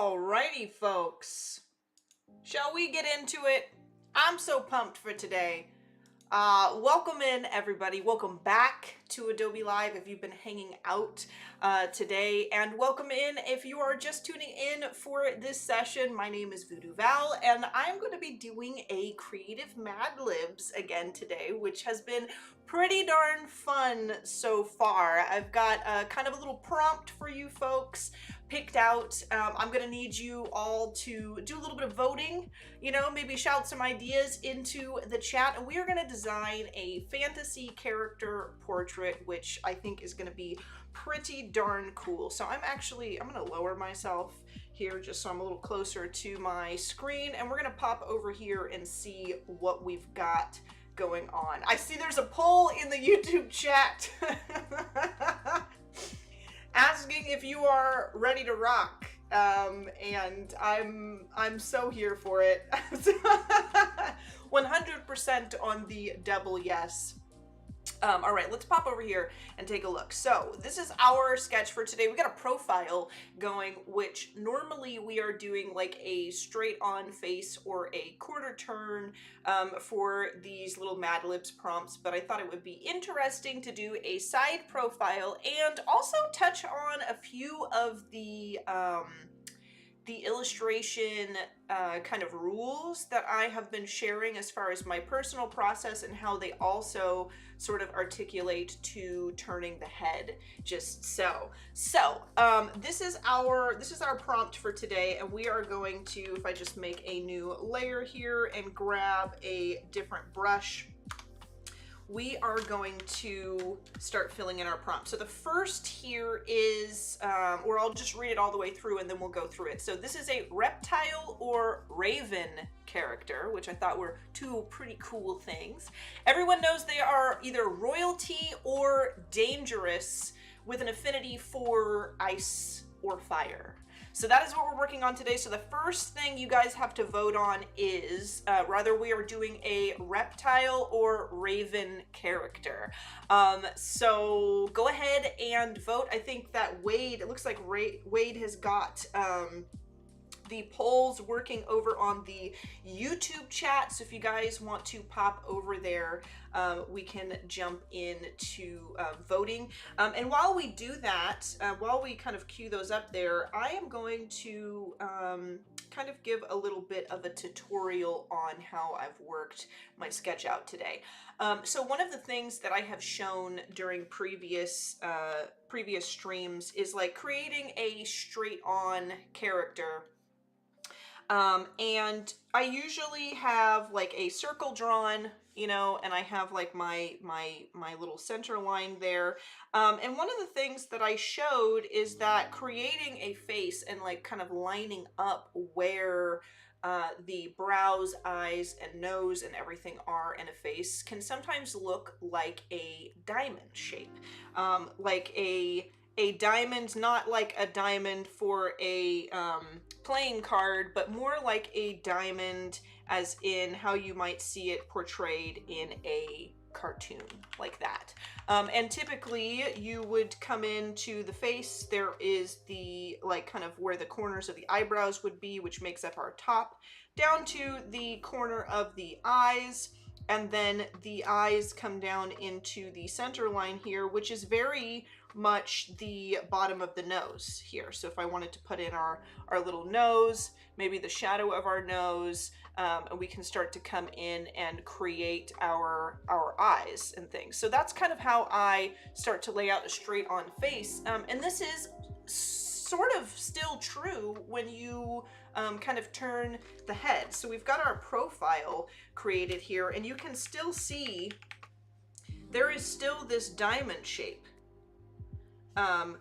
Alrighty, folks. Shall we get into it? I'm so pumped for today. Welcome in, everybody. Welcome back to Adobe Live if you've been hanging out today, and welcome in if you are just tuning in for this session. My name is Voodoo Val, and I'm going to be doing a Creative Mad Libs again today, which has been pretty darn fun so far. I've got kind of a little prompt for you folks picked out. I'm going to need you all to do a little bit of voting, maybe shout some ideas into the chat, and we are going to design a fantasy character portrait, which I think is going to be pretty darn cool. So I'm going to lower myself here just so I'm a little closer to my screen, and we're going to pop over here and see what we've got going on. I see there's a poll in the YouTube chat asking if you are ready to rock, and I'm so here for it. 100% on the double yes. All right, let's pop over here and take a look. So this is our sketch for today. We got a profile going, which normally we are doing like a straight on face or a quarter turn for these little Mad Libs prompts, but I thought it would be interesting to do a side profile and also touch on a few of the illustration kind of rules that I have been sharing as far as my personal process and how they also sort of articulate to turning the head just so. This is our prompt for today, and we are going to, if I just make a new layer here and grab a different brush, we are going to start filling in our prompt. So the first here is, or I'll just read it all the way through and then we'll go through it. So this is a reptile or raven character, which I thought were two pretty cool things. Everyone knows they are either royalty or dangerous with an affinity for ice or fire. So that is what we're working on today. So the first thing you guys have to vote on is whether we are doing a reptile or raven character. So go ahead and vote. I think that Wade, it looks like Wade has got the polls working over on the YouTube chat. So if you guys want to pop over there, we can jump into voting. And while we do that, while we kind of cue those up there, I am going to kind of give a little bit of a tutorial on how I've worked my sketch out today. So one of the things that I have shown during previous streams is like creating a straight on character. And I usually have like a circle drawn, and I have like my little center line there. And one of the things that I showed is that creating a face and like kind of lining up where the brows, eyes, and nose and everything are in a face can sometimes look like a diamond shape, like a diamond, not like a diamond for a playing card, but more like a diamond as in how you might see it portrayed in a cartoon like that. And typically you would come into the face, there is the like kind of where the corners of the eyebrows would be, which makes up our top, down to the corner of the eyes, and then the eyes come down into the center line here, which is very much the bottom of the nose here. So if I wanted to put in our little nose, maybe the shadow of our nose, and we can start to come in and create our eyes and things. So that's kind of how I start to lay out a straight on face. And this is sort of still true when you kind of turn the head. So we've got our profile created here, and you can still see there is still this diamond shape,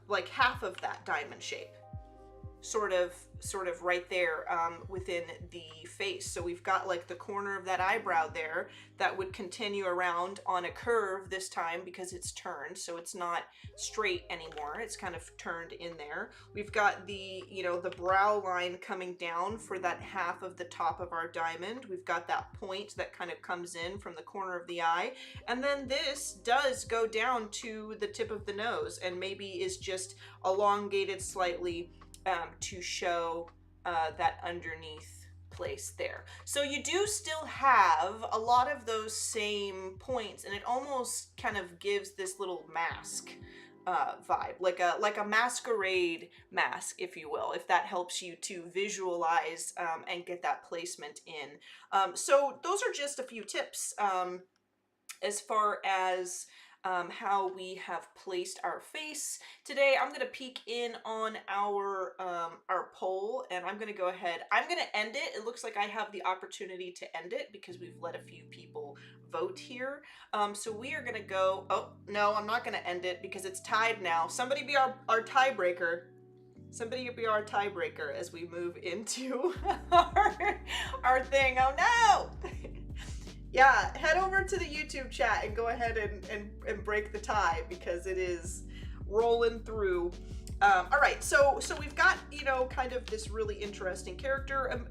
like half of that diamond shape, sort of right there within the face. So we've got like the corner of that eyebrow there that would continue around on a curve this time because it's turned, so it's not straight anymore, it's kind of turned in there. We've got the the brow line coming down for that half of the top of our diamond. We've got that point that kind of comes in from the corner of the eye, and then this does go down to the tip of the nose and maybe is just elongated slightly to show that underneath place there. So you do still have a lot of those same points, and it almost kind of gives this little mask vibe, like a masquerade mask, if you will, if that helps you to visualize and get that placement in. So those are just a few tips as far as how we have placed our face. Today I'm going to peek in on our poll, and I'm going to go ahead. I'm going to end it. It looks like I have the opportunity to end it because we've let a few people vote here. So we are going to go, oh no, I'm not going to end it because it's tied now. Somebody be our tiebreaker. Somebody be our tiebreaker as we move into our thing. Oh no! Yeah, head over to the YouTube chat and go ahead and break the tie because it is rolling through. All right, so we've got, you know, kind of this really interesting character.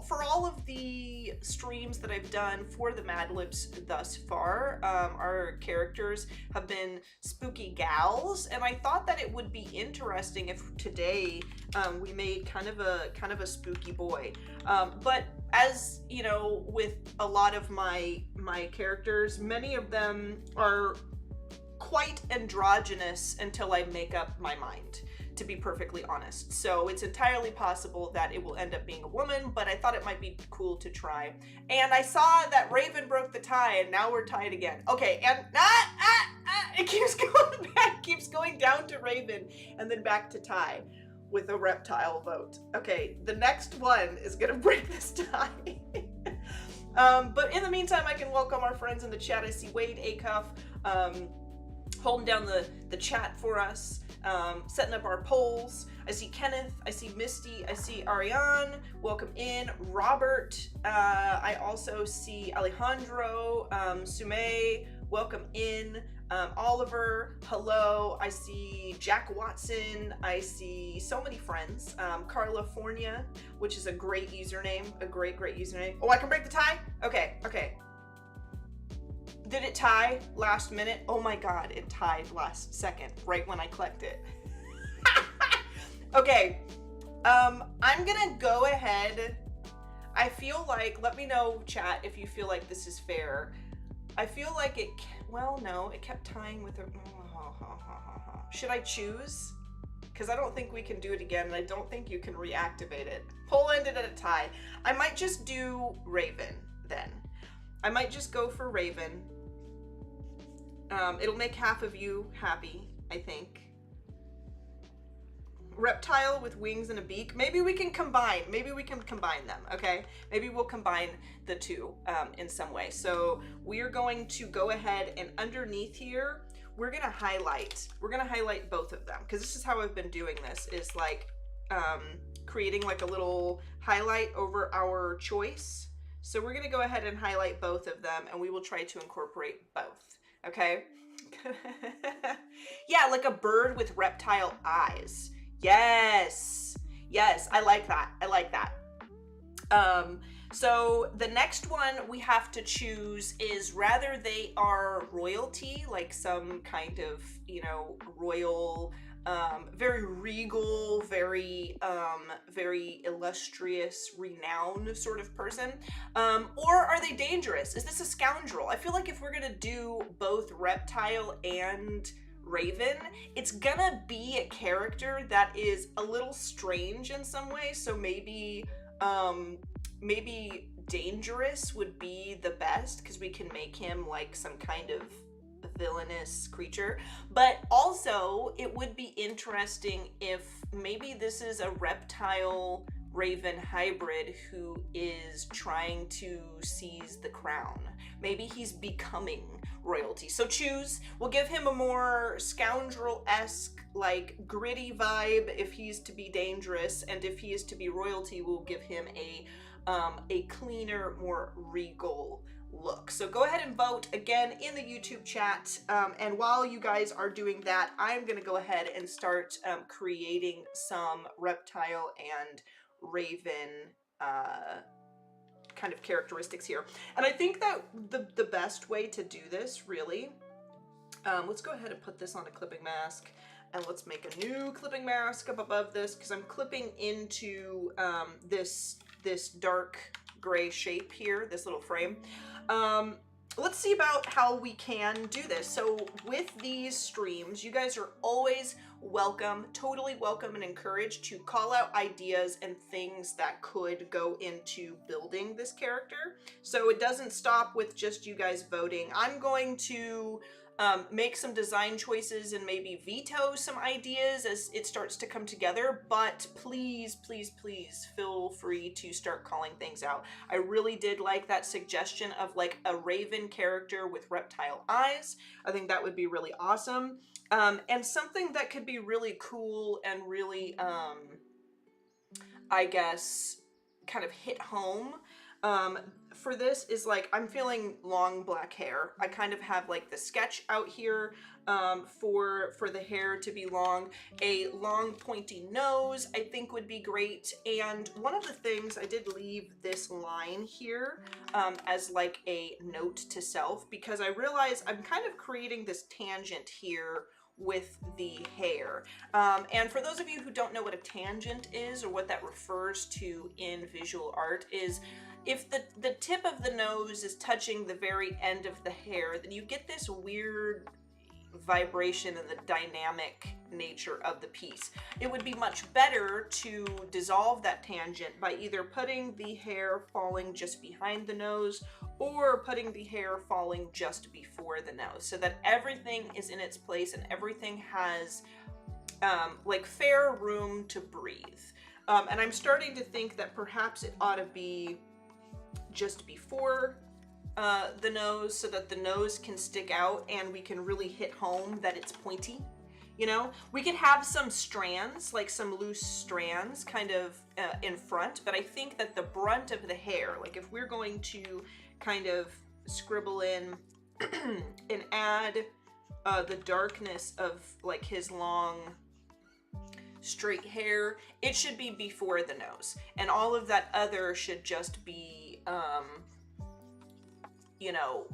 For all of the streams that I've done for the Mad Libs thus far, our characters have been spooky gals, and I thought that it would be interesting if today we made kind of a spooky boy. But as you know, with a lot of my characters, many of them are quite androgynous until I make up my mind, to be perfectly honest. So it's entirely possible that it will end up being a woman, but I thought it might be cool to try. And I saw that Raven broke the tie, and now we're tied again. Okay, and it keeps going back, keeps going down to Raven, and then back to tie with a reptile vote. Okay, the next one is gonna break this tie. But in the meantime, I can welcome our friends in the chat. I see Wade Acuff holding down the chat for us, setting up our polls. I see Kenneth, I see Misty, I see Ariane, welcome in. Robert, I also see Alejandro, Sume, welcome in. Oliver, hello. I see Jack Watson. I see so many friends. Carlifornia, which is a great username, a great username. Oh, I can break the tie? Okay. Did it tie last minute? Oh my God, it tied last second, right when I clicked it. Okay, I'm gonna go ahead. I feel like, let me know, chat, if you feel like this is fair. I feel like it, well, no, it kept tying with a, should I choose? Because I don't think we can do it again, and I don't think you can reactivate it. Poll ended at a tie. I might just do Raven then. I might just go for Raven. It'll make half of you happy, I think. Reptile with wings and a beak. Maybe we can combine them, okay? Maybe we'll combine the two in some way. So we are going to go ahead and underneath here, we're gonna highlight both of them, because this is how I've been doing this, is like creating like a little highlight over our choice. So we're gonna go ahead and highlight both of them, and we will try to incorporate both, okay? Yeah, like a bird with reptile eyes. Yes, I like that. So the next one we have to choose is rather they are royalty, like some kind of, you know, royal, very regal, very illustrious, renowned sort of person, or are they dangerous? Is this a scoundrel? I feel like if we're gonna do both reptile and Raven, it's gonna be a character that is a little strange in some way, so maybe dangerous would be the best, because we can make him like some kind of villainous creature. But also it would be interesting if maybe this is a reptile Raven hybrid who is trying to seize the crown. Maybe he's becoming royalty. So choose. We'll give him a more scoundrel-esque, like gritty vibe if he's to be dangerous, and if he is to be royalty, we'll give him a cleaner, more regal look. So go ahead and vote again in the YouTube chat, and while you guys are doing that, I'm gonna go ahead and start creating some reptile and Raven kind of characteristics here. And I think that the best way to do this, really, let's go ahead and put this on a clipping mask, And let's make a new clipping mask up above this because I'm clipping into this dark gray shape here, this little frame. Let's see about how we can do this. So with these streams, you guys are always welcome, totally welcome and encouraged to call out ideas and things that could go into building this character. So it doesn't stop with just you guys voting. I'm going to make some design choices and maybe veto some ideas as it starts to come together, but please, please, please feel free to start calling things out. I really did like that suggestion of like a raven character with reptile eyes. I think that would be really awesome. And something that could be really cool and really, I guess, kind of hit home for this is like, I'm feeling long black hair. I kind of have like the sketch out here for the hair to be long. A long pointy nose I think would be great. And one of the things, I did leave this line here as like a note to self, because I realize I'm kind of creating this tangent here with the hair. And for those of you who don't know what a tangent is or what that refers to in visual art, is if the tip of the nose is touching the very end of the hair, then you get this weird vibration and the dynamic nature of the piece. It would be much better to dissolve that tangent by either putting the hair falling just behind the nose or putting the hair falling just before the nose, so that everything is in its place and everything has like fair room to breathe. And I'm starting to think that perhaps it ought to be just before the nose, so that the nose can stick out and we can really hit home that it's pointy. You know, we could have some strands, like some loose strands kind of in front, but I think that the brunt of the hair, like if we're going to kind of scribble in and add the darkness of like his long straight hair, it should be before the nose, and all of that other should just be you know,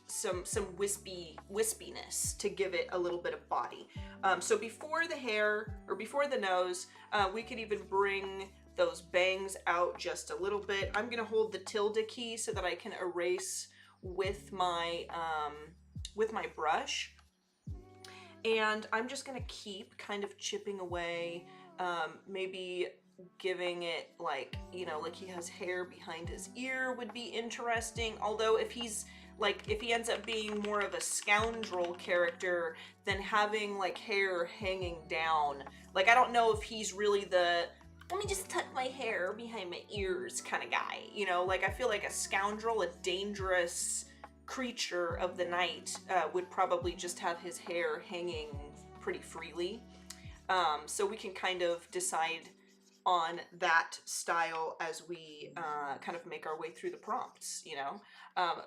some wispiness to give it a little bit of body. So before the hair or before the nose, we could even bring those bangs out just a little bit. I'm gonna hold the tilde key so that I can erase with my brush. And I'm just gonna keep kind of chipping away, maybe giving it like, you know, like he has hair behind his ear would be interesting. Although if he's like, if he ends up being more of a scoundrel character than having like hair hanging down, like I don't know if he's really the, let me just tuck my hair behind my ears kind of guy, you know, like I feel like a scoundrel, a dangerous creature of the night, would probably just have his hair hanging pretty freely. So we can kind of decide on that style as we kind of make our way through the prompts, you know.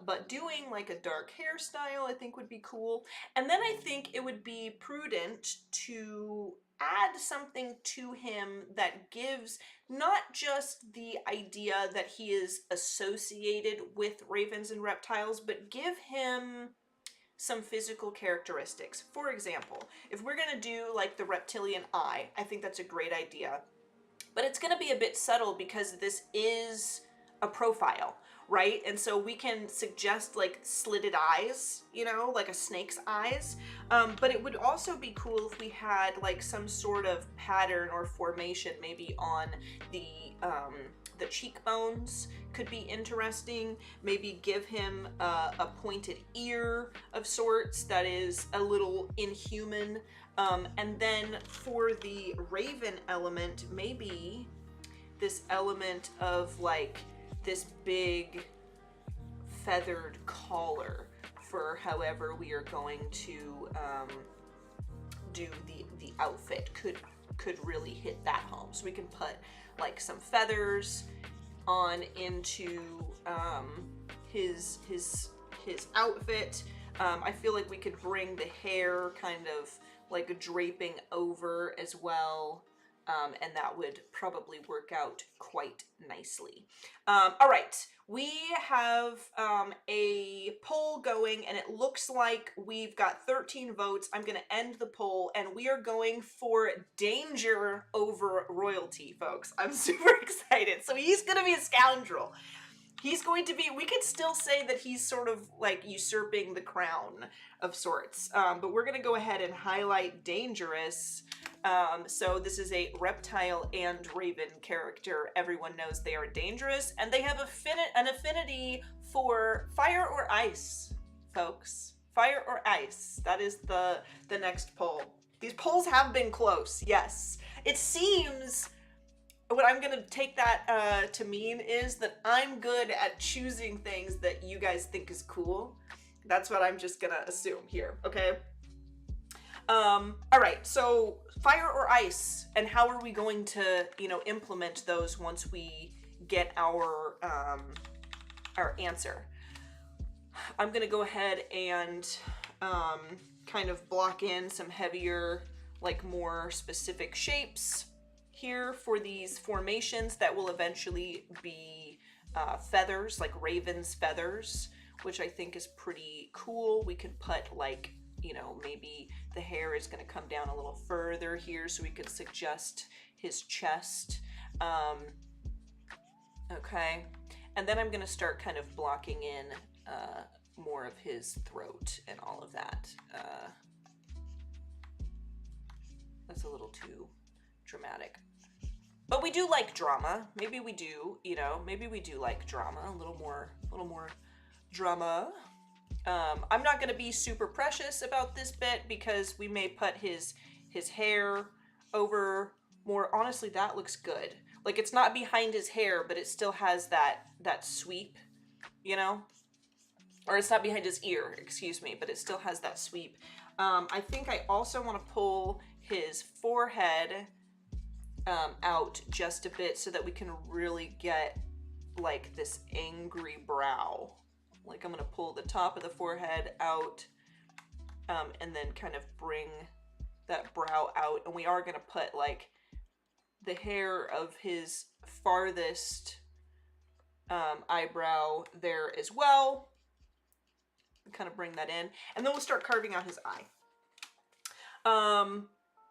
But doing like a dark hairstyle I think would be cool. And then I think it would be prudent to add something to him that gives not just the idea that he is associated with ravens and reptiles, but give him some physical characteristics. For example, if we're gonna do like the reptilian eye, I think that's a great idea. But it's going to be a bit subtle because this is a profile, right? And so we can suggest like slitted eyes, you know, like a snake's eyes. But it would also be cool if we had like some sort of pattern or formation, maybe on the cheekbones could be interesting. Maybe give him a pointed ear of sorts that is a little inhuman. And then for the raven element, maybe this element of like this big feathered collar for however we are going to do the outfit could really hit that home. So we can put like some feathers on into his outfit. I feel like we could bring the hair kind of like draping over as well, and that would probably work out quite nicely. All right, we have a poll going, and it looks like we've got 13 votes. I'm going to end the poll, and we are going for danger over royalty, folks. I'm super excited. So he's going to be a scoundrel. He's going to be, we could still say that he's sort of like usurping the crown of sorts, but we're going to go ahead and highlight dangerous. So this is a reptile and raven character. Everyone knows they are dangerous, and they have an affinity for fire or ice, folks. Fire or ice. That is the next poll. These polls have been close, yes. It seems... what I'm going to take that to mean is that I'm good at choosing things that you guys think is cool. That's what I'm just going to assume here, okay? All right, so fire or ice, and how are we going to, you know, implement those once we get our answer? I'm going to go ahead and kind of block in some heavier, like more specific shapes here for these formations that will eventually be feathers, like raven's feathers, which I think is pretty cool. We could put like, you know, maybe the hair is going to come down a little further here, so we could suggest his chest. Okay, and then I'm going to start kind of blocking in more of his throat and all of that. That's a little too dramatic. But we do like drama. Maybe we do, you know, maybe we do like drama, a little more drama. I'm not going to be super precious about this bit because we may put his hair over more. Honestly, that looks good. Like, it's not behind his hair, but it still has that sweep, you know? Or it's not behind his ear, excuse me, but it still has that sweep. I think I also want to pull his forehead out just a bit so that we can really get like this angry brow. Like, I'm going to pull the top of the forehead out and then kind of bring that brow out. And we are going to put like the hair of his farthest eyebrow there as well. Kind of bring that in. And then we'll start carving out his eye.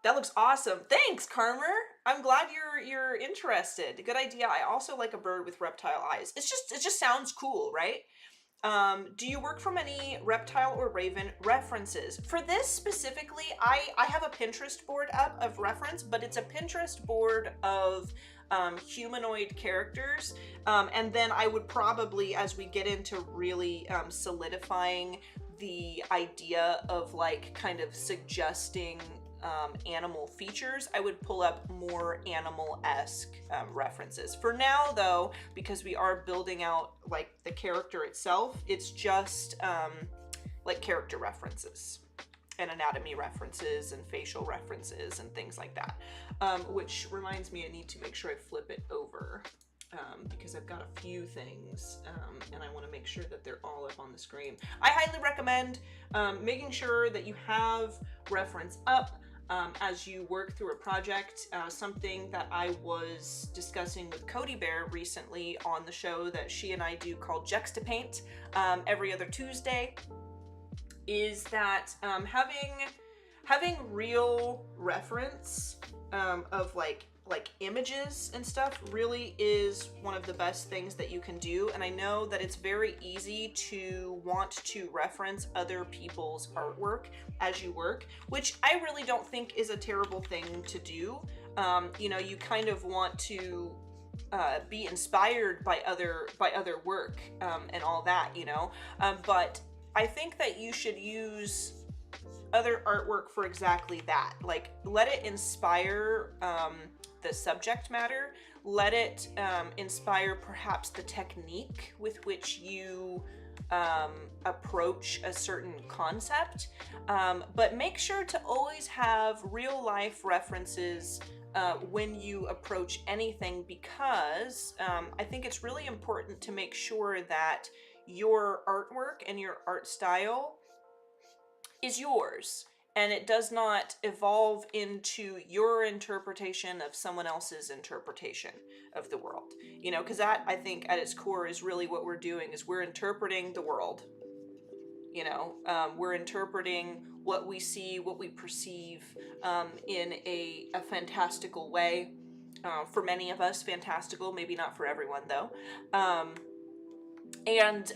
That looks awesome. Thanks, Karmer. I'm glad you're interested. Good idea. I also like a bird with reptile eyes. It just sounds cool, right? Do you work from any reptile or raven references? For this specifically, I have a Pinterest board up of reference, but it's a Pinterest board of humanoid characters. And then I would probably, as we get into really solidifying the idea of like kind of suggesting animal features, I would pull up more animal-esque references. For now though, because we are building out like the character itself, it's just like character references and anatomy references and facial references and things like that. Which reminds me, I need to make sure I flip it over because I've got a few things and I want to make sure that they're all up on the screen. I highly recommend making sure that you have reference up as you work through a project. Something that I was discussing with Cody Bear recently on the show that she and I do called Juxtapaint every other Tuesday is that having real reference of like images and stuff really is one of the best things that you can do. And I know that it's very easy to want to reference other people's artwork as you work, which I really don't think is a terrible thing to do. You know, you kind of want to be inspired by other work and all that, you know, but I think that you should use other artwork for exactly that. Like, let it inspire the subject matter, let it inspire perhaps the technique with which you approach a certain concept, but make sure to always have real life references when you approach anything, because I think it's really important to make sure that your artwork and your art style is yours and it does not evolve into your interpretation of someone else's interpretation of the world. You know, because that, I think, at its core is really what we're doing, is we're interpreting the world. You know, we're interpreting what we see, what we perceive, in a fantastical way. For many of us, fantastical, maybe not for everyone though. And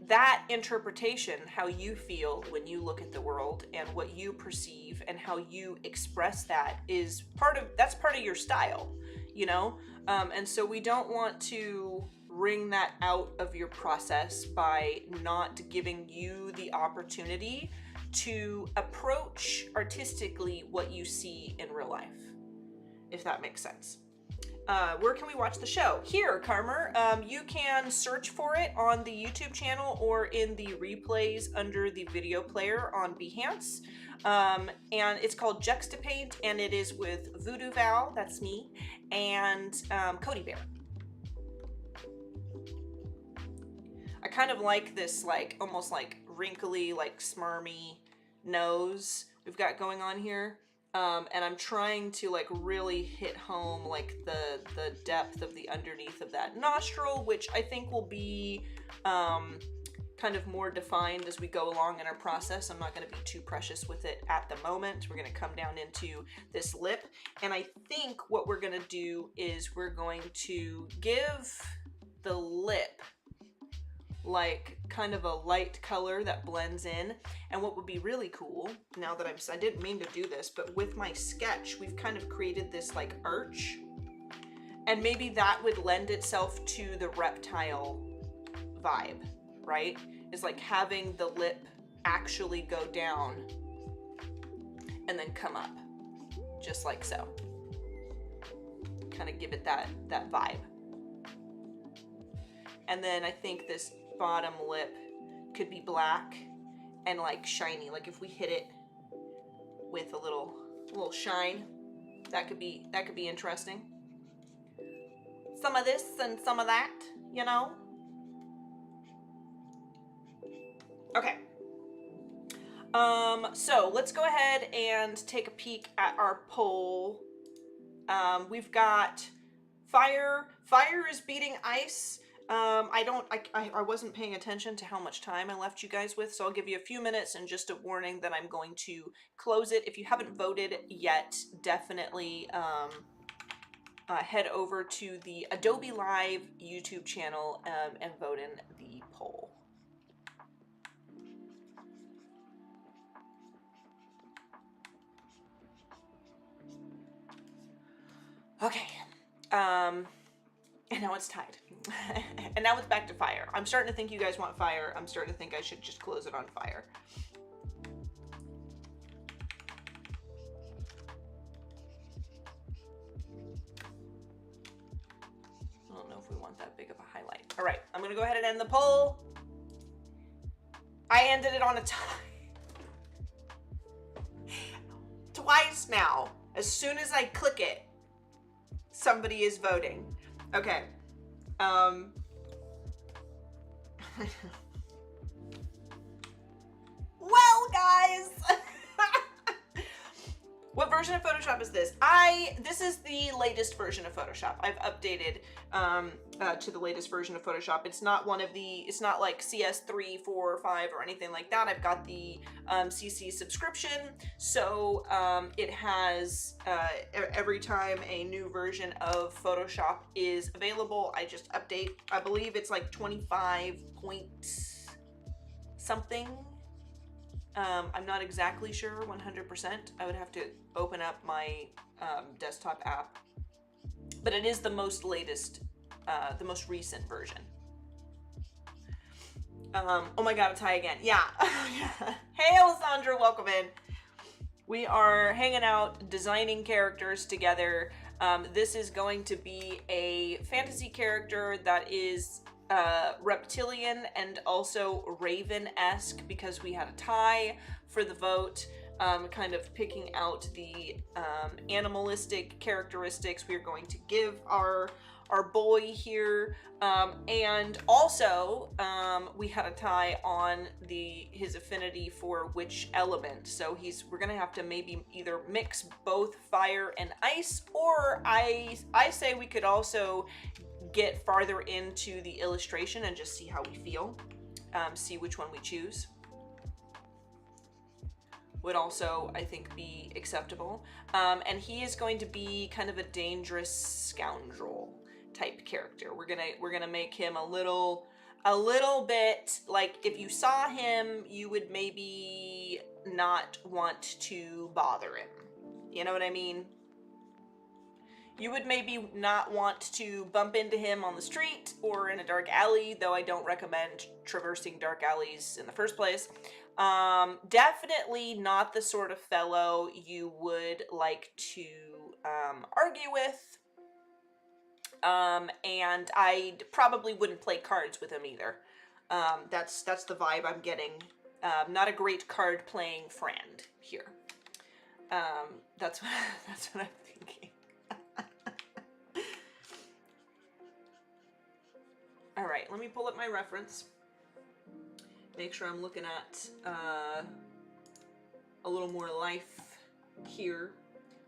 that interpretation, how you feel when you look at the world and what you perceive and how you express that, is part of your style, you know? And so we don't want to wring that out of your process by not giving you the opportunity to approach artistically what you see in real life, if that makes sense. Where can we watch the show? Here, Carmer. You can search for it on the YouTube channel or in the replays under the video player on Behance. And it's called Juxtapaint, and it is with Voodoo Val, that's me, and Cody Bear. I kind of like this, like, almost like wrinkly, like smarmy nose we've got going on here. And I'm trying to like really hit home like the depth of the underneath of that nostril, which I think will be kind of more defined as we go along in our process. I'm not going to be too precious with it at the moment. We're going to come down into this lip, and I think what we're going to do is we're going to give the lip like kind of a light color that blends in. And what would be really cool, now that I didn't mean to do this, but with my sketch, we've kind of created this like arch, and maybe that would lend itself to the reptile vibe, right? Is like having the lip actually go down and then come up, just like so. Kind of give it that vibe. And then I think this bottom lip could be black and like shiny. Like if we hit it with a little shine, that could be interesting. Some of this and some of that, you know? Okay. So let's go ahead and take a peek at our poll. We've got fire. Fire is beating ice. I wasn't paying attention to how much time I left you guys with, so I'll give you a few minutes and just a warning that I'm going to close it. If you haven't voted yet, definitely head over to the Adobe Live YouTube channel and vote in the poll. Okay, and now it's tied. And now it's back to fire. I'm starting to think you guys want fire. I'm starting to think I should just close it on fire. I don't know if we want that big of a highlight. All right, I'm gonna go ahead and end the poll. I ended it on a tie. Twice now. As soon as I click it, somebody is voting. Okay. Well, guys, what version of Photoshop is this? This is the latest version of Photoshop. I've updated to the latest version of Photoshop. It's not it's not like CS3, 4, or 5 or anything like that. I've got the CC subscription, so it has every time a new version of Photoshop is available, I just update. I believe it's like 25 point something. I'm not exactly sure 100%. I would have to open up my desktop app, but it is the most latest, the most recent version. Oh my god, a tie again. Yeah. Hey, Alessandra, welcome in. We are hanging out, designing characters together. This is going to be a fantasy character that is reptilian and also raven-esque, because we had a tie for the vote, kind of picking out the animalistic characteristics we are going to give our our boy here. And also, we had a tie on his affinity for which element. So we're gonna have to maybe either mix both fire and ice, or I say we could also get farther into the illustration and just see how we feel. See which one we choose. Would also, I think, be acceptable. And he is going to be kind of a dangerous scoundrel type character. We're gonna make him a little bit like, if you saw him, you would maybe not want to bother him. You know what I mean? You would maybe not want to bump into him on the street or in a dark alley, though I don't recommend traversing dark alleys in the first place. Definitely not the sort of fellow you would like to argue with. And I probably wouldn't play cards with him either. That's the vibe I'm getting. Not a great card playing friend here. That's what I'm thinking. All right, let me pull up my reference. Make sure I'm looking at a little more life here,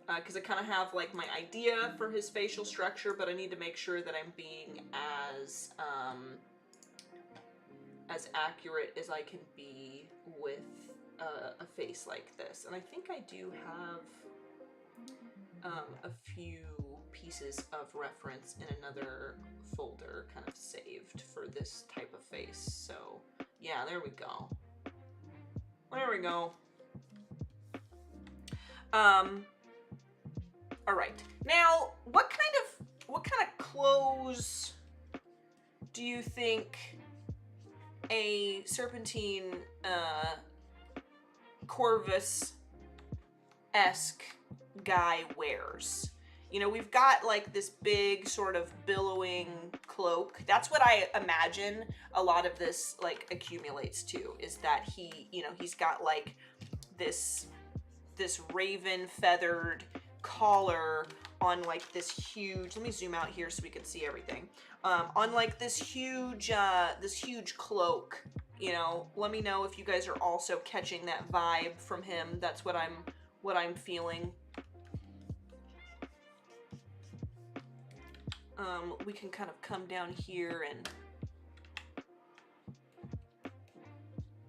because I kind of have like my idea for his facial structure, but I need to make sure that I'm being as accurate as I can be with a face like this. And I think I do have a few pieces of reference in another folder kind of saved for this type of face. So yeah, there we go. There we go. All right. Now, what kind of clothes do you think a Serpentine Corvus-esque guy wears? You know, we've got like this big sort of billowing cloak. That's what I imagine a lot of this like accumulates to, is that he's got like this raven feathered collar on like this huge, let me zoom out here so we can see everything. On like this huge cloak, you know. Let me know if you guys are also catching that vibe from him. That's what I'm feeling. We can kind of come down here and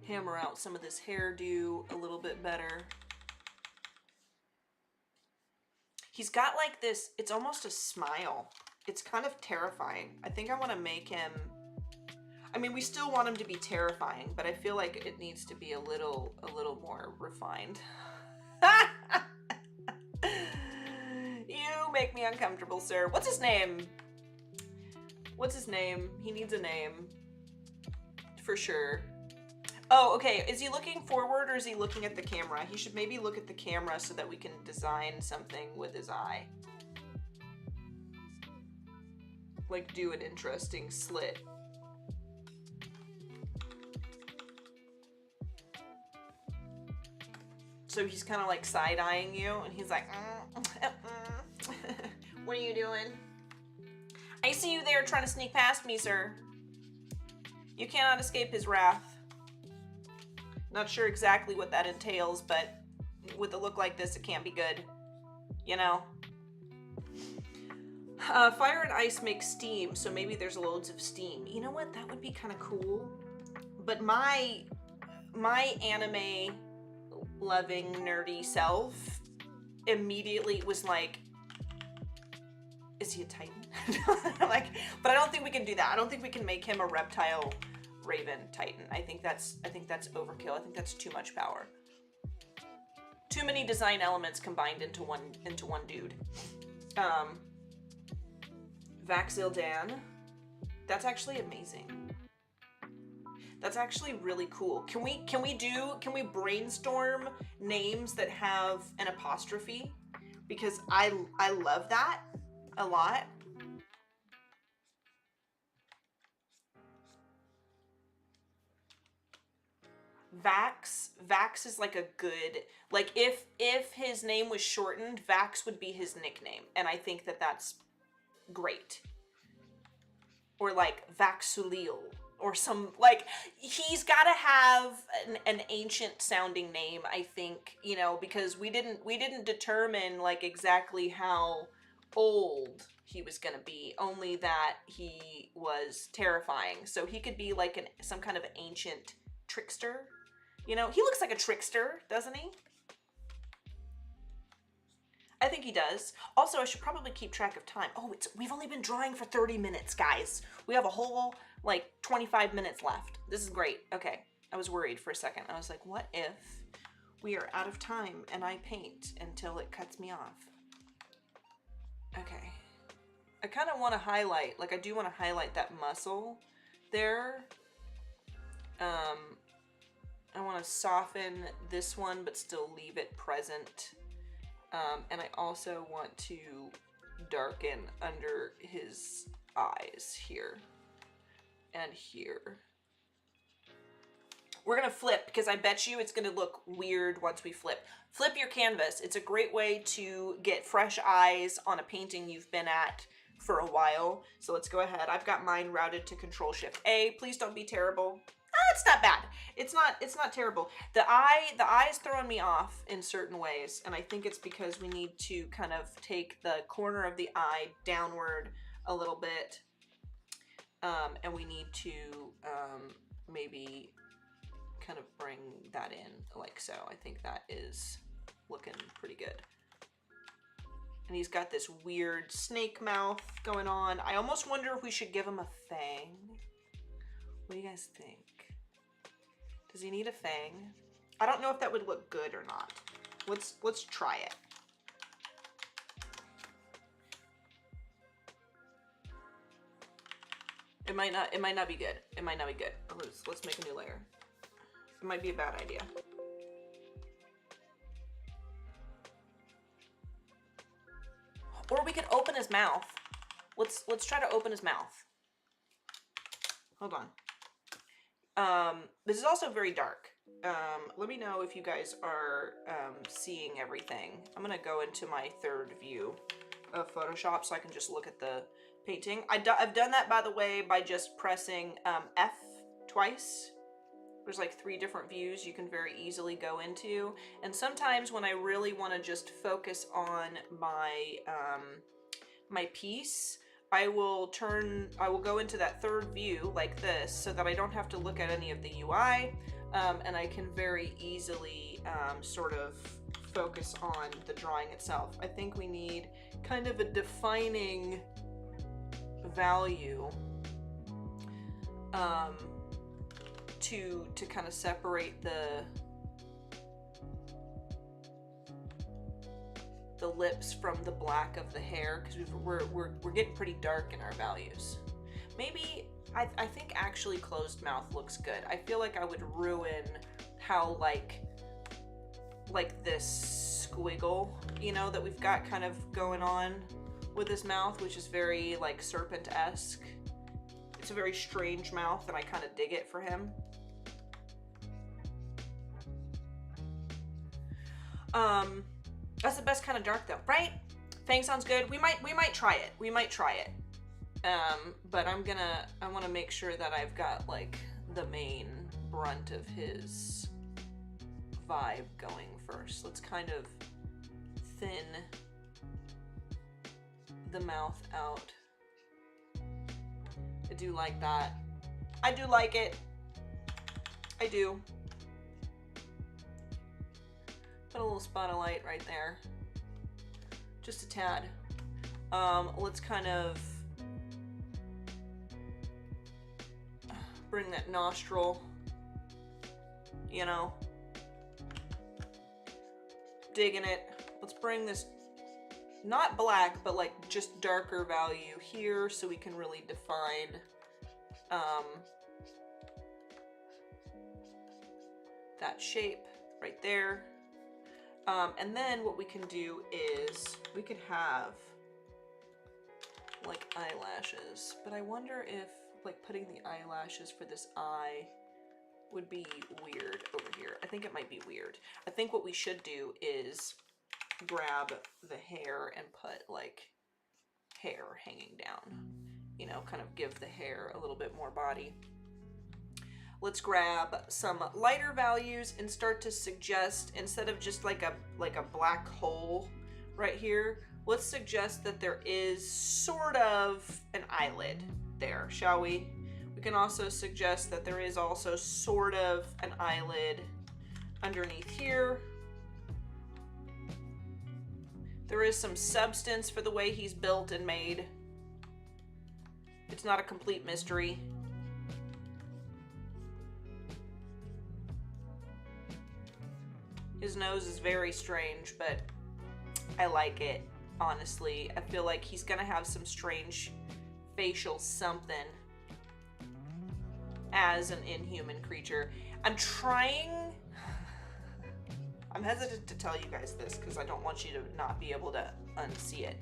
hammer out some of this hairdo a little bit better. He's got like this, it's almost a smile. It's kind of terrifying. I think I want to make him, I mean, we still want him to be terrifying, but I feel like it needs to be a little more refined. You make me uncomfortable, sir. What's his name? What's his name? He needs a name. For sure. Oh, okay. Is he looking forward or is he looking at the camera? He should maybe look at the camera so that we can design something with his eye. Like do an interesting slit. So he's kind of like side-eyeing you and he's like, what are you doing? I see you there trying to sneak past me, sir. You cannot escape his wrath. Not sure exactly what that entails, but with a look like this, it can't be good. You know? Fire and ice make steam, so maybe there's loads of steam. You know what? That would be kind of cool. But my anime loving nerdy self immediately was like, is he a Titan? Like, but I don't think we can do that. I don't think we can make him a reptile raven Titan. I think that's overkill. I think that's too much power. Too many design elements combined into one dude. Vaxildan. That's actually amazing. That's actually really cool. Can we brainstorm names that have an apostrophe? Because I love that a lot. Vax is like a good, like if his name was shortened, Vax would be his nickname, and I think that that's great. or like Vaxulil or some, like, he's got to have an ancient sounding name, I think, you know, because we didn't determine like exactly how old he was going to be, only that he was terrifying. So he could be like some kind of ancient trickster. You know, he looks like a trickster, doesn't he? I think he does. Also, I should probably keep track of time. Oh, we've only been drawing for 30 minutes, guys. We have a whole, like, 25 minutes left. This is great. Okay. I was worried for a second. I was like, what if we are out of time and I paint until it cuts me off? Okay. I kind of want to highlight, like, I do want to highlight that muscle there. I want to soften this one, but still leave it present. And I also want to darken under his eyes here and here. We're gonna flip, because I bet you it's gonna look weird once we flip. Flip your canvas. It's a great way to get fresh eyes on a painting you've been at for a while. So let's go ahead. I've got mine routed to Control-Shift-A. Please don't be terrible. It's not bad. It's not terrible. The eye's throwing me off in certain ways, and I think it's because we need to kind of take the corner of the eye downward a little bit, and we need to maybe kind of bring that in like so. I think that is looking pretty good. And he's got this weird snake mouth going on. I almost wonder if we should give him a fang. What do you guys think? Does he need a fang? I don't know if that would look good or not. Let's try it. It might not be good. It might not be good. Let's make a new layer. It might be a bad idea. Or we could open his mouth. Let's try to open his mouth. Hold on. This is also very dark. Let me know if you guys are seeing everything. I'm gonna go into my third view of Photoshop so I can just look at the painting. I've done that, by the way, by just pressing F twice. There's like 3 different views you can very easily go into. And sometimes when I really want to just focus on my my piece, I will go into that third view like this so that I don't have to look at any of the UI, and I can very easily sort of focus on the drawing itself. I think we need kind of a defining value to kind of separate the lips from the black of the hair, because we're getting pretty dark in our values. Maybe I think actually closed mouth looks good. I feel like I would ruin how like this squiggle, you know, that we've got kind of going on with his mouth, which is very like serpent-esque. It's a very strange mouth, and I kind of dig it for him. That's the best kind of dark though, right? Fang sounds good. We might try it. We might try it. But I want to make sure that I've got like the main brunt of his vibe going first. Let's kind of thin the mouth out. I do like that. I do like it. I do. Put a little spot of light right there. Just a tad. Let's kind of bring that nostril, you know, digging it. Let's bring this, not black, but like just darker value here so we can really define that shape right there. And then what we can do is we could have like eyelashes, but I wonder if like putting the eyelashes for this eye would be weird over here. I think it might be weird. I think what we should do is grab the hair and put like hair hanging down you know, kind of give the hair a little bit more body. Let's grab some lighter values and start to suggest, instead of just like a black hole right here, let's suggest that there is sort of an eyelid there, shall we? We can also suggest that there is also sort of an eyelid underneath here. There is some substance for the way he's built and made. It's not a complete mystery. His nose is very strange, but I like it, honestly. I feel like he's gonna have some strange facial something as an inhuman creature. I'm hesitant to tell you guys this because I don't want you to not be able to unsee it.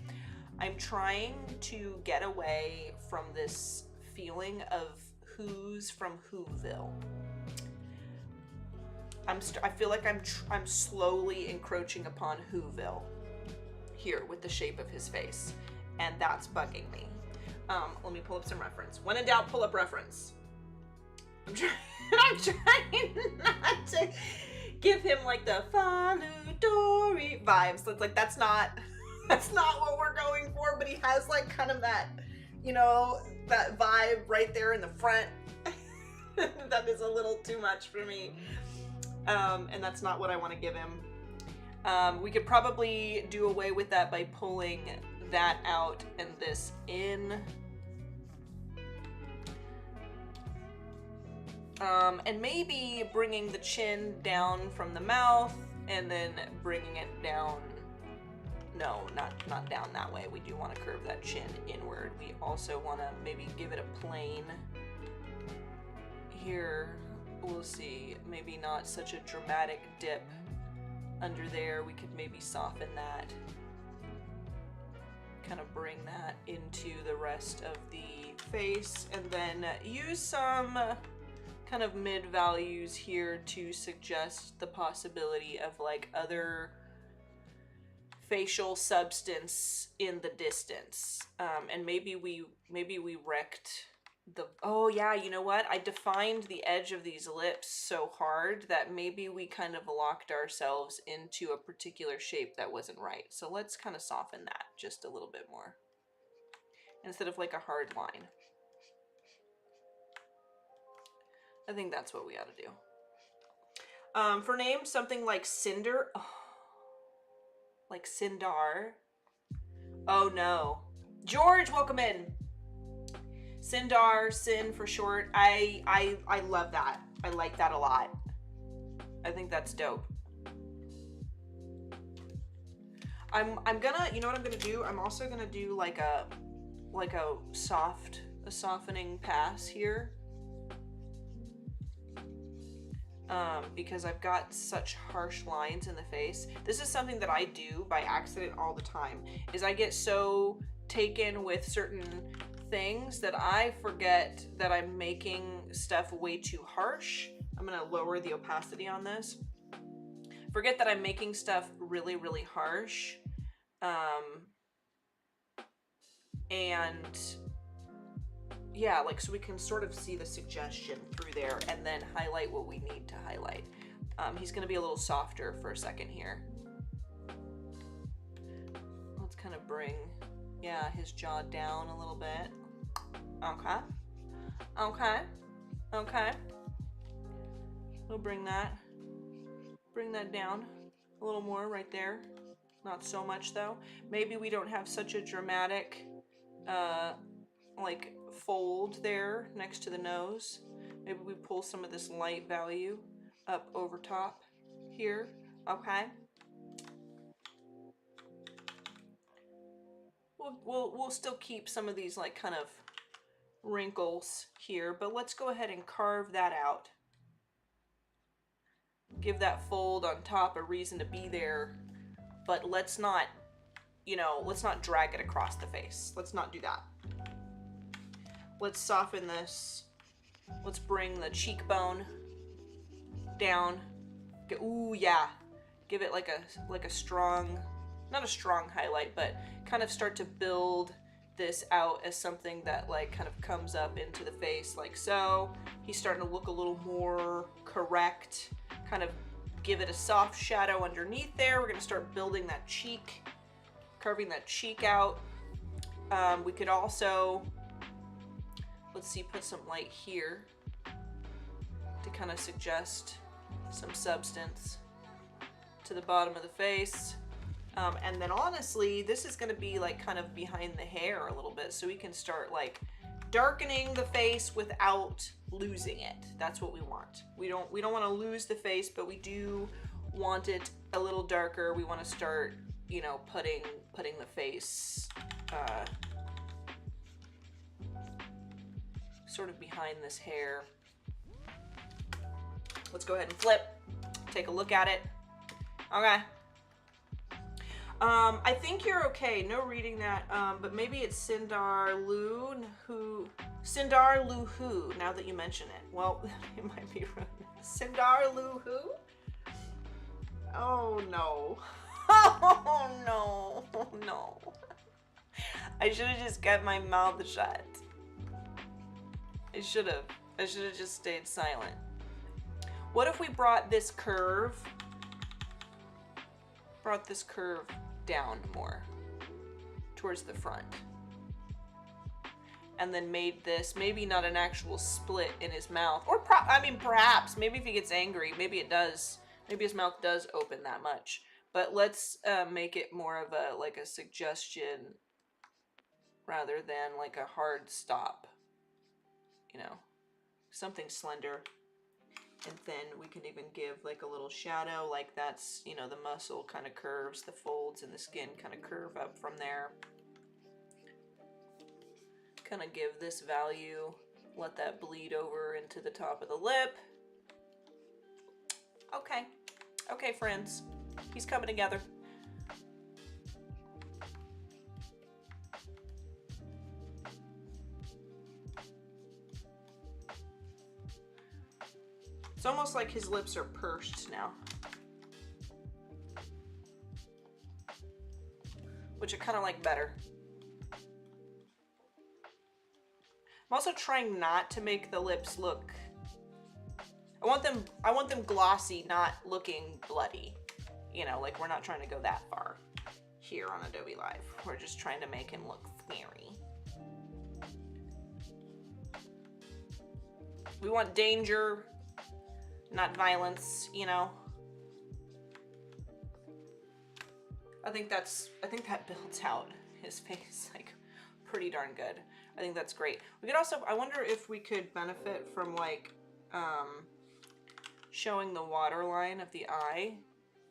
I'm trying to get away from this feeling of Who's from Whoville. I feel like I'm slowly encroaching upon Whoville here with the shape of his face, and that's bugging me. Let me pull up some reference. When in doubt, pull up reference. I'm trying not to give him like the Dory vibes. It's like that's not what we're going for, but he has like kind of that, you know, that vibe right there in the front. That is a little too much for me. And that's not what I want to give him. We could probably do away with that by pulling that out and this in. And maybe bringing the chin down from the mouth and then bringing it down. No, not down that way. We do want to curve that chin inward. We also want to maybe give it a plane here. We'll see, maybe not such a dramatic dip under there. We could maybe soften that, kind of bring that into the rest of the face, and then use some kind of mid values here to suggest the possibility of like other facial substance in the distance. And maybe we wrecked the, oh yeah, you know what? I defined the edge of these lips so hard that maybe we kind of locked ourselves into a particular shape that wasn't right. So let's kind of soften that just a little bit more instead of like a hard line. I think that's what we ought to do. For names, something like Cinder. Oh, like Sindar. Oh no. George, welcome in. Sindar, Sin for short. I love that. I like that a lot. I think that's dope. I'm gonna, you know what I'm gonna do? I'm also gonna do like a softening pass here. Because I've got such harsh lines in the face. This is something that I do by accident all the time, is I get so taken with certain things that I forget that I'm making stuff way too harsh. I'm gonna lower the opacity on this. Forget that I'm making stuff really, really harsh. And yeah, like, so we can sort of see the suggestion through there and then highlight what we need to highlight. He's gonna be a little softer for a second here. Let's kind of bring, yeah, his jaw down a little bit. Okay. Okay. Okay. We'll bring that down a little more right there. Not so much though. Maybe we don't have such a dramatic, like fold there next to the nose. Maybe we pull some of this light value up over top here. Okay. We'll still keep some of these like kind of wrinkles here, but let's go ahead and carve that out. Give that fold on top a reason to be there, but let's not, you know, let's not drag it across the face. Let's not do that. Let's soften this. Let's bring the cheekbone down. Ooh, yeah. Give it like a strong, not a strong highlight, but kind of start to build this out as something that like kind of comes up into the face like so. He's starting to look a little more correct, kind of give it a soft shadow underneath there. We're gonna start building that cheek, carving that cheek out. We could also, let's see, put some light here to kind of suggest some substance to the bottom of the face. And then honestly, this is gonna be like kind of behind the hair a little bit, so we can start like darkening the face without losing it. That's what we want. We don't want to lose the face, but we do want it a little darker. We want to start, you know, putting the face sort of behind this hair. Let's go ahead and flip, take a look at it. Okay. I think you're okay. No reading that, but maybe it's Sindar Lu Hu, now that you mention it. Well, it might be Sindar Lu Hu? Oh no. Oh no. Oh no. I should have just kept my mouth shut. I should have just stayed silent. What if we brought this curve down more towards the front, and then made this maybe not an actual split in his mouth, or perhaps maybe if he gets angry, maybe it does, maybe his mouth does open that much, but let's make it more of a like a suggestion rather than like a hard stop, you know, something slender. And then we can even give like a little shadow, like that's, you know, the muscle kind of curves, the folds in the skin kind of curve up from there. Kind of give this value, let that bleed over into the top of the lip. Okay. Okay, friends. He's coming together. It's almost like his lips are pursed now, which I kind of like better. I'm also trying not to make the lips look, I want them glossy, not looking bloody. You know, like we're not trying to go that far here on Adobe Live. We're just trying to make him look scary. We want danger, not violence, you know. I think that builds out his face like pretty darn good. I think that's great. We could also, I wonder if we could benefit from like showing the waterline of the eye.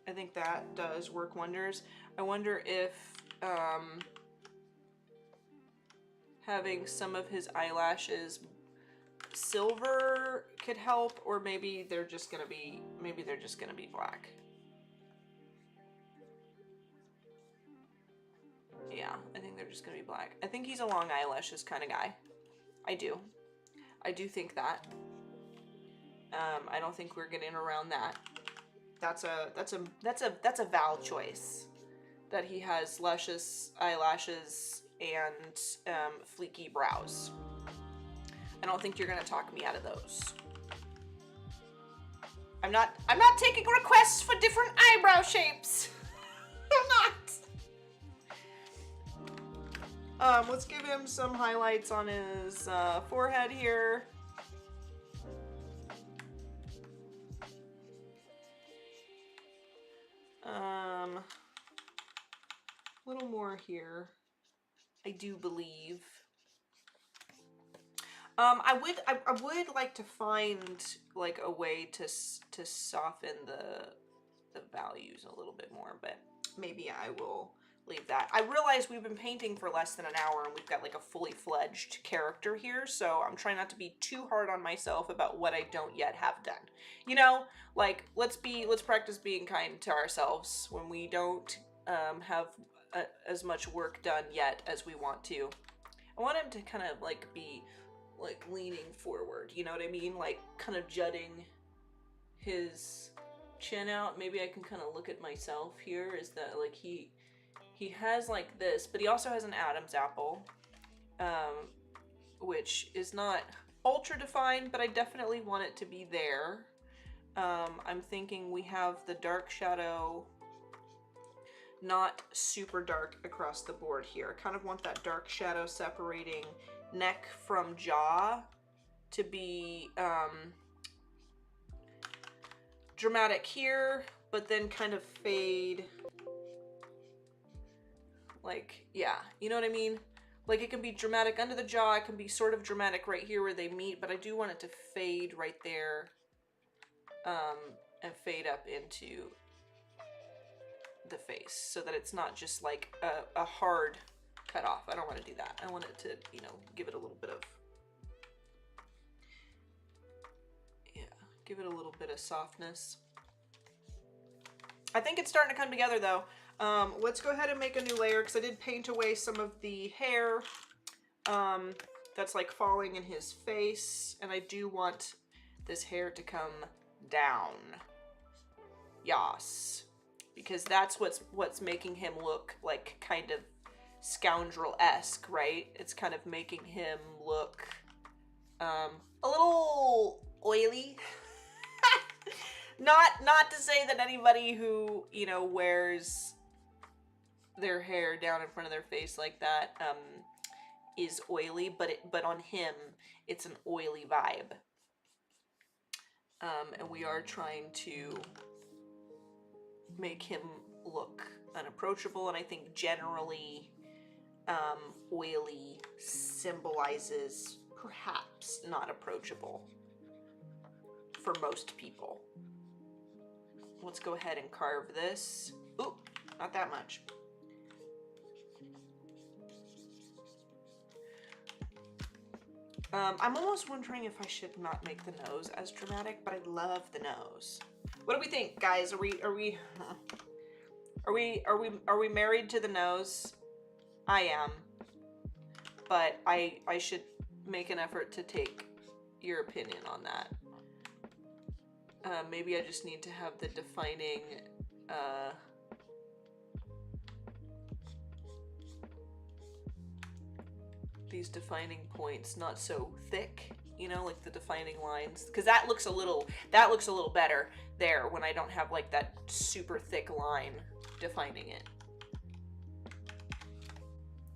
I think that does work wonders. I wonder if having some of his eyelashes silver could help, or maybe they're just gonna be black. Yeah, I think they're just gonna be black. I think he's a long eyelashes kind of guy. I do think that. I don't think we're getting around that. That's a Val choice, that he has luscious eyelashes and fleeky brows. I don't think you're gonna talk me out of those. I'm not taking requests for different eyebrow shapes. I'm not. Let's give him some highlights on his forehead here. A little more here, I do believe. I would like to find like a way to soften the values a little bit more, but maybe I will leave that. I realize we've been painting for less than an hour and we've got like a fully fledged character here, so I'm trying not to be too hard on myself about what I don't yet have done. You know, like let's practice being kind to ourselves when we don't have as much work done yet as we want to. I want him to kind of like be like leaning forward, you know what I mean? Like kind of jutting his chin out. Maybe I can kind of look at myself here, is that like he has like this, but he also has an Adam's apple. which is not ultra defined, but I definitely want it to be there. I'm thinking we have the dark shadow not super dark across the board here. I kind of want that dark shadow separating neck from jaw to be dramatic here, but then kind of fade. Like, yeah, you know what I mean? Like, it can be dramatic under the jaw, it can be sort of dramatic right here where they meet, but I do want it to fade right there, and fade up into the face so that it's not just like a hard cut off. I don't want to do that. I want it to, you know, give it a little bit of, yeah, give it a little bit of softness. I think it's starting to come together though. Let's go ahead and make a new layer because I did paint away some of the hair that's like falling in his face, and I do want this hair to come down. Yas. Because that's what's making him look like kind of scoundrel-esque, right? It's kind of making him look a little oily. Not to say that anybody who, you know, wears their hair down in front of their face like that is oily, but on him it's an oily vibe. And we are trying to make him look unapproachable, and I think generally oily symbolizes perhaps not approachable for most people. Let's go ahead and carve this. Ooh, not that much. I'm almost wondering if I should not make the nose as dramatic, but I love the nose. What do we think, guys? Are we married to the nose? I am, but I should make an effort to take your opinion on that. Maybe I just need to have the defining these defining points not so thick, you know, like the defining lines, because that looks a little better there when I don't have like that super thick line defining it.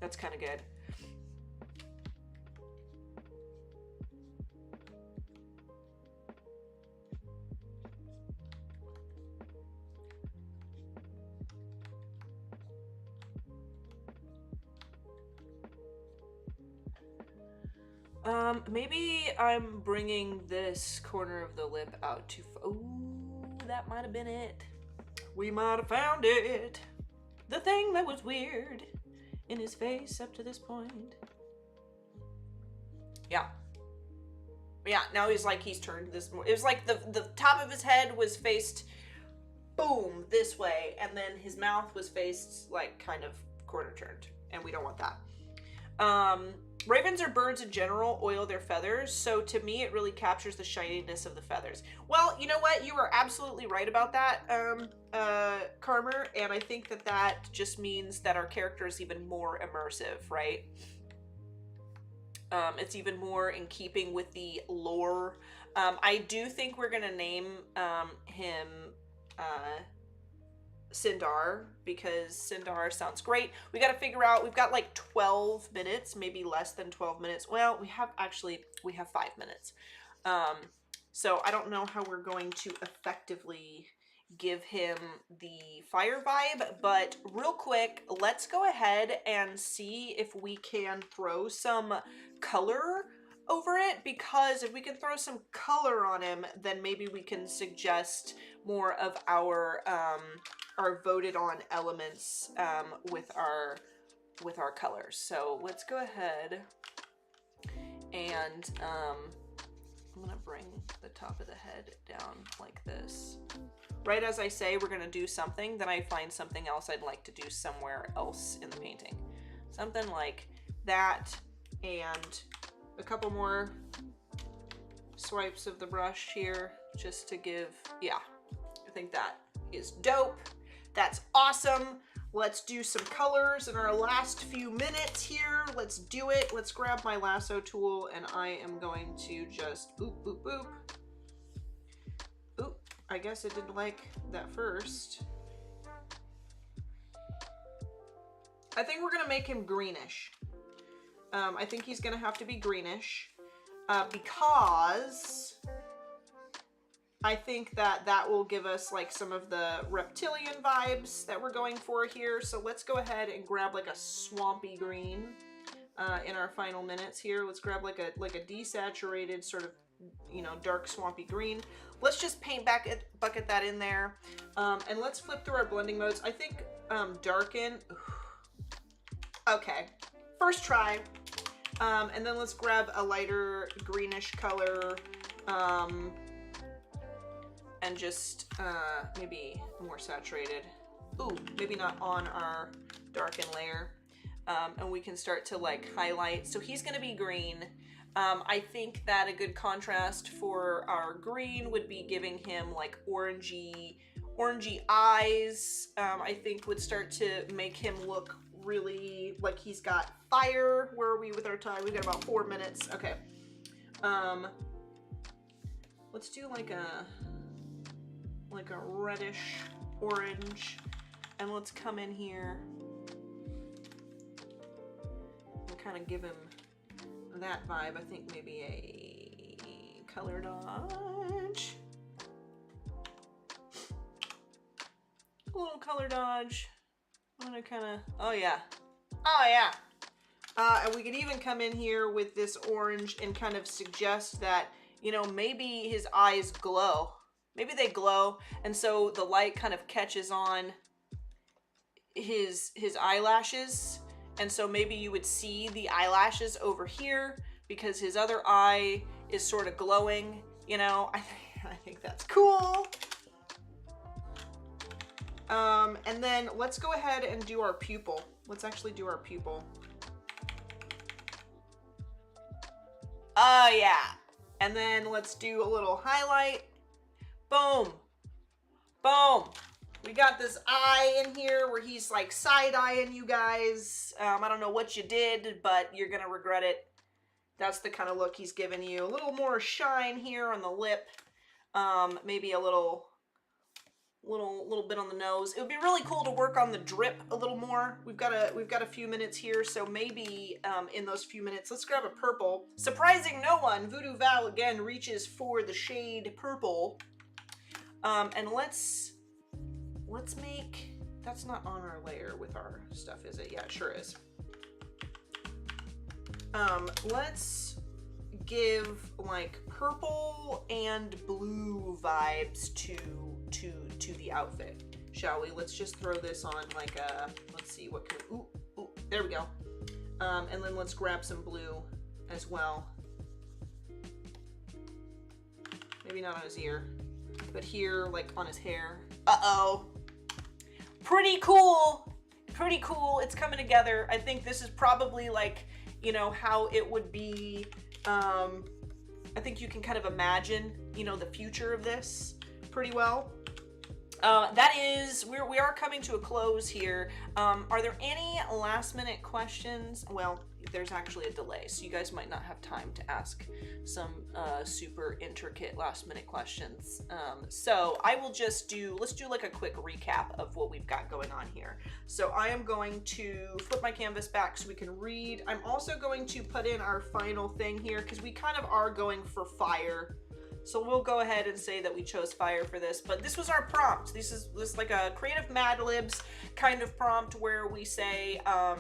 That's kind of good. Maybe I'm bringing this corner of the lip out too far. Ooh, that might have been it. We might have found it. The thing that was weird in his face up to this point. Yeah. Yeah, now he's turned this more. It was like the top of his head was faced, boom, this way, and then his mouth was faced like kind of quarter turned, and we don't want that. Ravens or birds in general oil their feathers, so to me it really captures the shininess of the feathers. Well, you know what? You are absolutely right about that, Carmer, and I think that just means that our character is even more immersive, right? It's even more in keeping with the lore. I do think we're gonna name him Sindar, because Sindar sounds great. We got to figure out, we've got like 12 minutes, maybe less than 12 minutes. Well, we have 5 minutes. So I don't know how we're going to effectively give him the fire vibe, but real quick, let's go ahead and see if we can throw some color over it, because if we can throw some color on him, then maybe we can suggest more of our voted on elements with our colors. So let's go ahead and I'm gonna bring the top of the head down like this. Right as I say we're gonna do something, then I find something else I'd like to do somewhere else in the painting. Something like that, and a couple more swipes of the brush here just to give, yeah, I think that is dope. That's awesome. Let's do some colors in our last few minutes here. Let's do it. Let's grab my lasso tool and I am going to just boop, boop, boop. Oop, I guess it didn't like that first. I think we're gonna make him greenish. I think he's gonna have to be greenish because I think that will give us like some of the reptilian vibes that we're going for here. So let's go ahead and grab like a swampy green in our final minutes here. Let's grab like a desaturated sort of, you know, dark swampy green. Let's just bucket that in there. And let's flip through our blending modes. I think darken. Okay, first try. And then let's grab a lighter greenish color. And just maybe more saturated. Ooh, maybe not on our darken layer. And we can start to like highlight. So he's gonna be green. I think that a good contrast for our green would be giving him like orangey eyes. I think would start to make him look really like he's got fire. Where are we with our time? We've got about 4 minutes. Okay. Let's do like a reddish orange, and let's come in here and kind of give him that vibe. I think maybe a color dodge. A little color dodge. I'm gonna kind of, oh yeah. And we could even come in here with this orange and kind of suggest that, you know, maybe his eyes glow. Maybe they glow, and so the light kind of catches on his eyelashes, and so maybe you would see the eyelashes over here because his other eye is sort of glowing, you know. I think that's cool. And then let's go ahead and do our pupil. Let's actually do our pupil. Oh yeah. And then let's do a little highlight. Boom. Boom. We got this eye in here where he's like side-eyeing you guys. I don't know what you did, but you're gonna regret it. That's the kind of look he's giving you. A little more shine here on the lip. Maybe a little bit on the nose. It would be really cool to work on the drip a little more. We've got a few minutes here, so maybe in those few minutes, let's grab a purple. Surprising no one, Voodoo Val again reaches for the shade purple. And let's make, that's not on our layer with our stuff, is it? Yeah, it sure is. Let's give like purple and blue vibes to the outfit, shall we? Let's just throw this on like a, let's see, what can we, ooh, there we go. And then let's grab some blue as well. Maybe not on his ear, but here, like on his hair. Uh-oh. Pretty cool. Pretty cool. It's coming together. I think this is probably like, you know, how it would be. I think you can kind of imagine, you know, the future of this pretty well. That is, we are coming to a close here. Are there any last minute questions? Well, there's actually a delay, so you guys might not have time to ask some super intricate last minute questions. So I will just let's do like a quick recap of what we've got going on here. So I am going to flip my canvas back so we can read. I'm also going to put in our final thing here because we kind of are going for fire. So we'll go ahead and say that we chose fire for this, but this was our prompt. This is like a Creative Mad Libs kind of prompt where we say, I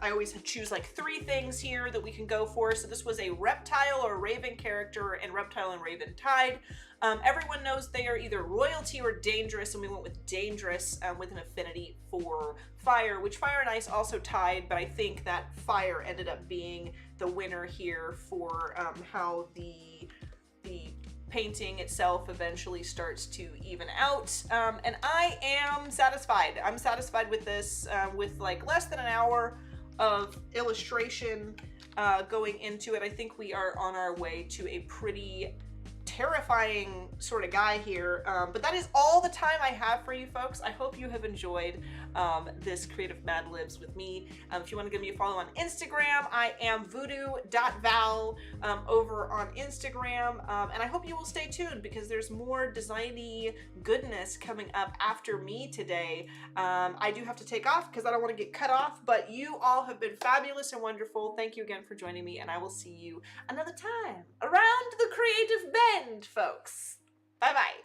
always choose like 3 things here that we can go for. So this was a reptile or raven character, and reptile and raven tied. Everyone knows they are either royalty or dangerous, and we went with dangerous with an affinity for fire, which fire and ice also tied, but I think that fire ended up being the winner here for how the painting itself eventually starts to even out, and I am satisfied. I'm satisfied with this, with like less than an hour of illustration going into it. I think we are on our way to a pretty terrifying sort of guy here. But that is all the time I have for you folks. I hope you have enjoyed this Creative Mad Libs with me. If you want to give me a follow on Instagram, I am voodoo.val over on Instagram. And I hope you will stay tuned because there's more designy goodness coming up after me today. I do have to take off because I don't want to get cut off, but you all have been fabulous and wonderful. Thank you again for joining me, and I will see you another time around the creative bend, folks. Bye-bye.